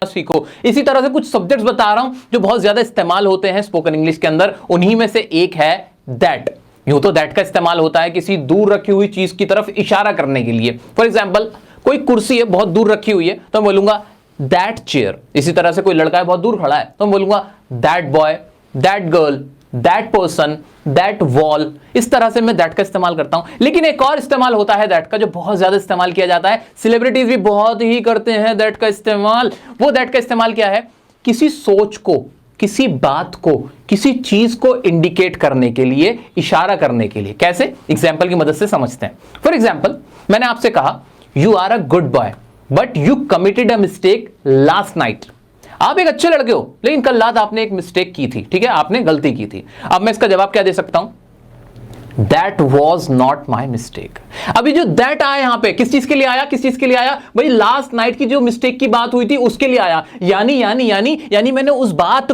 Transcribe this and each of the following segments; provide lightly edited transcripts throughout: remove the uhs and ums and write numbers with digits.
सीखो। इसी तरह से कुछ सब्जेक्ट्स बता रहा हूं जो बहुत ज्यादा इस्तेमाल होते हैं स्पोकन इंग्लिश के अंदर, उन्हीं में से एक है दैट। यूं तो दैट का इस्तेमाल होता है किसी दूर रखी हुई चीज की तरफ इशारा करने के लिए। फॉर एग्जाम्पल, कोई कुर्सी है बहुत दूर रखी हुई है तो मैं बोलूंगा दैट चेयर। इसी तरह से कोई लड़का है बहुत दूर खड़ा है तो मैं बोलूंगा that boy, that girl, that person, that wall. इस तरह से मैं दैट का इस्तेमाल करता हूं। लेकिन एक और इस्तेमाल होता है दैट का जो बहुत ज्यादा इस्तेमाल किया जाता है, सेलिब्रिटीज भी बहुत ही करते हैं दैट का इस्तेमाल। वो दैट का इस्तेमाल क्या है? किसी सोच को, किसी बात को, किसी चीज को इंडिकेट करने के लिए, इशारा करने के लिए। कैसे? एग्जाम्पल की मदद से समझते हैं। फॉर एग्जाम्पल, मैंने आपसे कहा you are a good boy but you committed a mistake last night. आप एक अच्छे लड़के हो लेकिन कल रात आपने एक मिस्टेक की थी, ठीक है, आपने गलती की थी। अब मैं इसका जवाब क्या दे सकता हूं? That was not my mistake। अभी जो that आया यहां पे किस चीज के लिए आया? किस चीज के लिए आया भाई? लास्ट नाइट की जो मिस्टेक की बात हुई थी उसके लिए आया। यानी मैंने उस बात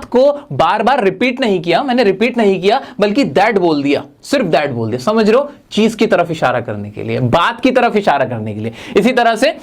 को बार बार रिपीट नहीं किया, मैंने रिपीट नहीं किया बल्कि that बोल दिया, सिर्फ that बोल दिया। समझ रहे हो? चीज की तरफ इशारा करने के लिए, बात की तरफ इशारा करने के लिए। इसी तरह से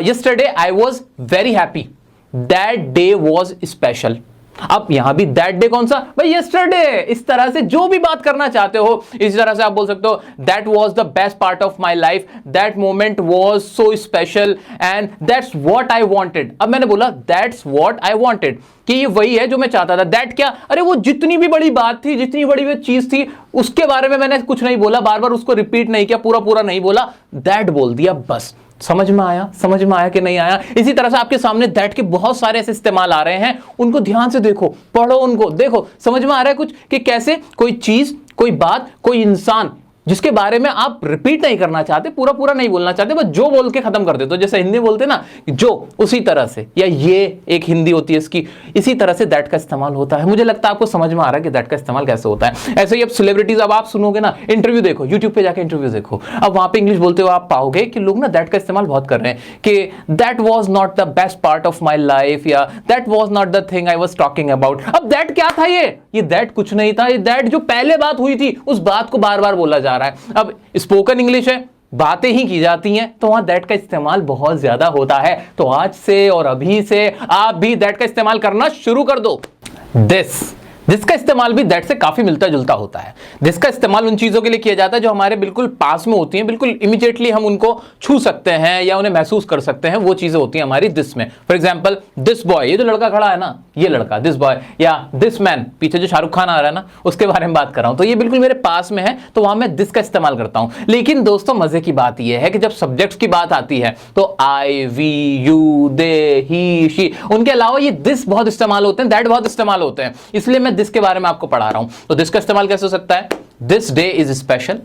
yesterday I was very happy, that day was special। अब यहां भी दैट डे कौन सा भाई? यस्टरडे। इस तरह से जो भी बात करना चाहते हो, इसी तरह से आप बोल सकते हो that was the best part of my life, that moment was so special and that's what I wanted. अब मैंने बोला दैट्स व्हाट आई वांटेड कि ये वही है जो मैं चाहता था। दैट क्या? अरे वो जितनी भी बड़ी बात थी, जितनी बड़ी भी चीज थी, उसके बारे में मैंने कुछ नहीं बोला, बार बार उसको रिपीट नहीं किया, पूरा नहीं बोला, दैट बोल दिया बस। समझ में आया? समझ में आया कि नहीं आया? इसी तरह से आपके सामने दैट के बहुत सारे ऐसे इस्तेमाल आ रहे हैं, उनको ध्यान से देखो, पढ़ो उनको, देखो समझ में आ रहा है कुछ कि कैसे कोई चीज, कोई बात, कोई इंसान जिसके बारे में आप रिपीट नहीं करना चाहते, पूरा नहीं बोलना चाहते, बस जो बोल के खत्म कर देते हो। जैसे हिंदी बोलते ना जो, उसी तरह से, या ये एक हिंदी होती है इसकी, इसी तरह से दैट का इस्तेमाल होता है। मुझे लगता है आपको समझ में आ रहा है कि दैट का इस्तेमाल कैसे होता है। ऐसे ही अब सेलिब्रिटीज, अब आप सुनोगे ना, इंटरव्यू देखो, यूट्यूब पे जाके इंटरव्यू देखो, अब वहां पे इंग्लिश बोलते हुए आप पाओगे कि लोग ना दैट का इस्तेमाल बहुत कर रहे हैं कि that was not the best part of my life, या that was not the thing I was talking about. अब दैट क्या था? ये दैट कुछ नहीं था, ये दैट जो पहले बात हुई थी उस बात को बार बार बोला जा रहा है। अब स्पोकन इंग्लिश है, बातें ही की जाती हैं, तो वहां दैट का इस्तेमाल बहुत ज्यादा होता है। तो आज से और अभी से आप भी दैट का इस्तेमाल करना शुरू कर दो। दिस का इस्तेमाल भी दैट से काफी मिलता जुलता होता है। दिस का इस्तेमाल उन चीजों के लिए किया जाता है जो हमारे बिल्कुल पास में होती हैं, बिल्कुल इमीडिएटली हम उनको छू सकते हैं या उन्हें महसूस कर सकते हैं, वो चीजें होती हैं हमारी दिस में। फॉर एग्जाम्पल, दिस बॉय, ये जो लड़का खड़ा है ना, ये लड़का, दिस बॉय, या दिस मैन, पीछे जो शाहरुख खान आ रहा है ना, उसके बारे में बात कर रहा हूं, तो ये बिल्कुल मेरे पास में है, तो वहां मैं दिस का इस्तेमाल करता हूं। लेकिन दोस्तों मजे की बात यह है कि जब सब्जेक्ट्स की बात आती है तो I, we, you, they, he, she, उनके अलावा ये दिस बहुत इस्तेमाल होते हैं, दैट बहुत इस्तेमाल होते हैं। इसलिए मैं दिस के बारे में आपको पढ़ा रहा हूं। तो दिस का इस्तेमाल कैसे हो सकता है? दिस डे इज स्पेशल,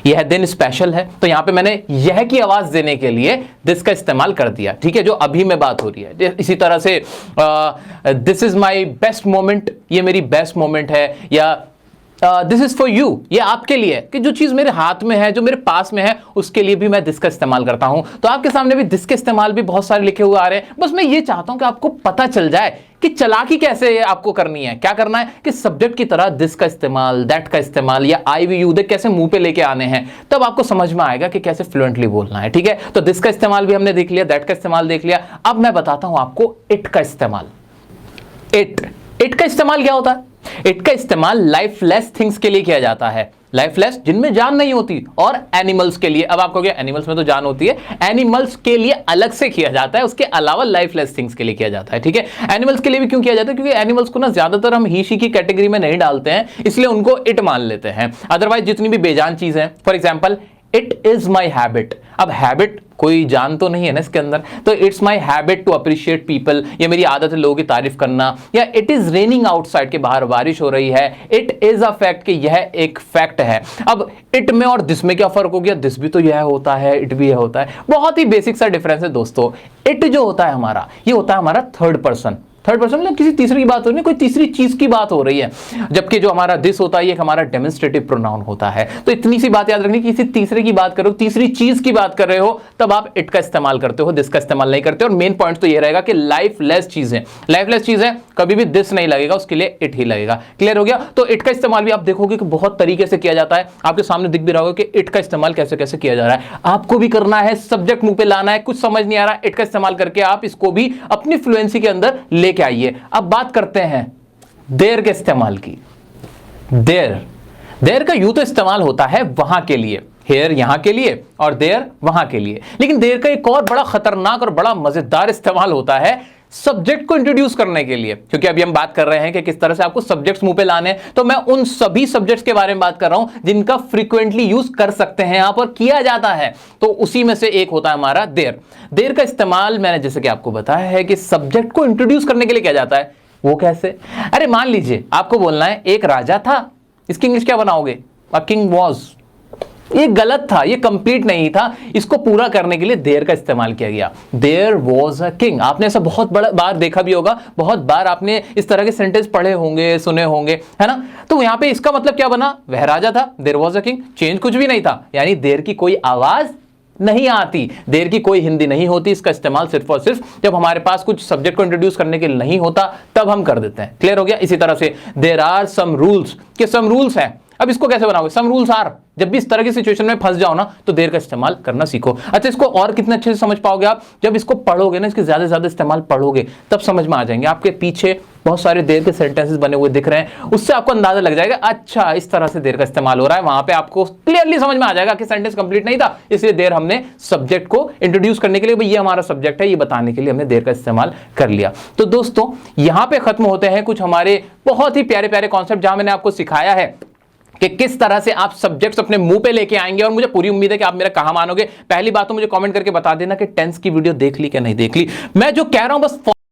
यह दिन स्पेशल है, तो यहां पे मैंने यह की आवाज देने के लिए दिस का इस्तेमाल कर दिया, ठीक है, जो अभी में बात हो रही है। इसी तरह से this is my best moment, ये मेरी बेस्ट मोमेंट है, या दिस इज फॉर यू, ये आपके लिए, कि जो चीज मेरे हाथ में है, जो मेरे पास में है, उसके लिए भी मैं दिस का इस्तेमाल करता हूं। तो आपके सामने भी दिस के इस्तेमाल भी बहुत सारे लिखे हुए आ रहे हैं। बस मैं ये चाहता हूं कि आपको पता चल जाए कि चालाकी कैसे आपको करनी है, क्या करना है कि सब्जेक्ट की तरह दिस का इस्तेमाल, दैट का इस्तेमाल, या आई, वी, यू, दे कैसे मुंह पे लेके आने हैं, तब आपको समझ में आएगा कि कैसे फ्लुएंटली बोलना है, ठीक है। तो दिस का इस्तेमाल भी हमने देख लिया, दैट का इस्तेमाल देख लिया। अब मैं बताता हूं आपको इट का इस्तेमाल। इट का इस्तेमाल क्या होता है? इट का इस्तेमाल लाइफलेस थिंग्स के लिए किया जाता है, लाइफलेस जिनमें जान नहीं होती, और एनिमल्स के लिए। अब आप कहोगे एनिमल्स में तो जान होती है, एनिमल्स के लिए अलग से किया जाता है, उसके अलावा लाइफलेस थिंग्स के लिए किया जाता है, ठीक है। एनिमल्स के लिए भी क्यों किया जाता है? क्योंकि एनिमल्स को ना ज्यादातर हम ही शी की कैटेगरी में नहीं डालते हैं, इसलिए उनको इट मान लेते हैं। अदरवाइज जितनी भी बेजान चीज है, for example it is my habit. अब हैबिट कोई जान तो नहीं है ना इसके अंदर, तो it's my habit to appreciate people, ये मेरी आदत है लोगों की तारीफ करना। या इट इज रेनिंग आउटसाइड, के बाहर बारिश हो रही है, इट इज अ फैक्ट, कि यह एक फैक्ट है। अब इट में और दिस में क्या फर्क हो गया? दिस भी तो यह होता है, इट भी यह होता है। बहुत ही बेसिक सा डिफरेंस है दोस्तों। इट जो होता है हमारा, ये होता है हमारा थर्ड पर्सन, थर्ड पर्सन मतलब किसी तीसरे की बात हो रही है, कोई तीसरी चीज की बात हो रही है। जबकि जो हमारा दिस होता है ये हमारा डेमोन्स्ट्रेटिव प्रोनाउन होता है। तो इतनी सी बात याद रखनी, किसी तीसरे की बात करो, तीसरी चीज की बात कर रहे हो, तब आप इट का इस्तेमाल करते हो, दिस का इस्तेमाल नहीं करते। और मेन पॉइंट तो ये रहेगा कि लाइफलेस चीजें, लाइफलेस चीजें कभी भी दिस नहीं लगेगा, उसके लिए इट ही लगेगा। क्लियर हो गया? तो इट का इस्तेमाल भी आप देखोगे कि बहुत तरीके से किया जाता है, आपके सामने दिख भी रहा होगा कि इट का इस्तेमाल कैसे कैसे किया जा रहा है। आपको भी करना है, सब्जेक्ट मुंह पे लाना है, कुछ समझ नहीं आ रहा, इट का इस्तेमाल करके आप इसको भी अपनी फ्लुएंसी के अंदर लेके आइए। अब बात करते हैं देयर के इस्तेमाल की। देयर का यूं तो इस्तेमाल होता है वहां के लिए, हेयर यहां के लिए और देयर वहां के लिए, लेकिन देयर का एक और बड़ा खतरनाक और बड़ा मजेदार इस्तेमाल होता है सब्जेक्ट को इंट्रोड्यूस करने के लिए। क्योंकि अभी हम बात कर रहे हैं कि किस तरह से आपको सब्जेक्ट्स मुंह पे लाने हैं, तो मैं उन सभी सब्जेक्ट्स के बारे में बात कर रहा हूं जिनका फ्रीक्वेंटली यूज कर सकते हैं आप और किया जाता है। तो उसी में से एक होता है हमारा देयर का इस्तेमाल मैंने जैसे कि आपको बताया है कि सब्जेक्ट को इंट्रोड्यूस करने के लिए किया जाता है। वो कैसे? अरे मान लीजिए आपको बोलना है एक राजा था, इसकी इंग्लिश क्या बनाओगे? A king was. ये गलत था, ये कंप्लीट नहीं था, इसको पूरा करने के लिए देयर का इस्तेमाल किया गया। There was a king. आपने ऐसा बहुत बड़ा बार देखा भी होगा, बहुत बार आपने इस तरह के सेंटेंस पढ़े होंगे, सुने होंगे, है ना? तो यहां पे इसका मतलब क्या बना? वह राजा था, there was a king, change कुछ भी नहीं था, यानी देयर की कोई आवाज नहीं आती, देयर की कोई हिंदी नहीं होती। इसका इस्तेमाल सिर्फ और सिर्फ जब हमारे पास कुछ सब्जेक्ट को इंट्रोड्यूस करने के लिए नहीं होता तब हम कर देते हैं। क्लियर हो गया? इसी तरह से देयर आर सम रूल्स, के सम रूल्स हैं। अब इसको कैसे बनाओगे? Some rules are. जब भी इस तरह की सिचुएशन में फंस जाओ ना तो देयर का इस्तेमाल करना सीखो। अच्छा, इसको और कितने अच्छे से समझ पाओगे आप? जब इसको पढ़ोगे ना, इसके ज्यादा से ज्यादा इस्तेमाल पढ़ोगे तब समझ में आ जाएंगे। आपके पीछे बहुत सारे देयर के सेंटेंसेस बने हुए दिख रहे हैं, उससे आपको अंदाजा लग जाएगा अच्छा इस तरह से देयर का इस्तेमाल हो रहा है। वहां पे आपको क्लियरली समझ में आ जाएगा कि सेंटेंस कंप्लीट नहीं था, इसलिए देयर हमने सब्जेक्ट को इंट्रोड्यूस करने के लिए, भाई ये हमारा सब्जेक्ट है, ये बताने के लिए हमने देयर का इस्तेमाल कर लिया। तो दोस्तों यहां पे खत्म होते हैं कुछ हमारे बहुत ही प्यारे प्यारे कॉन्सेप्ट, जहां मैंने आपको सिखाया है कि किस तरह से आप सब्जेक्ट्स अपने मुंह पे लेके आएंगे। और मुझे पूरी उम्मीद है कि आप मेरा कहां मानोगे। पहली बात तो मुझे कमेंट करके बता देना कि टेंस की वीडियो देख ली क्या नहीं देख ली। मैं जो कह रहा हूं बस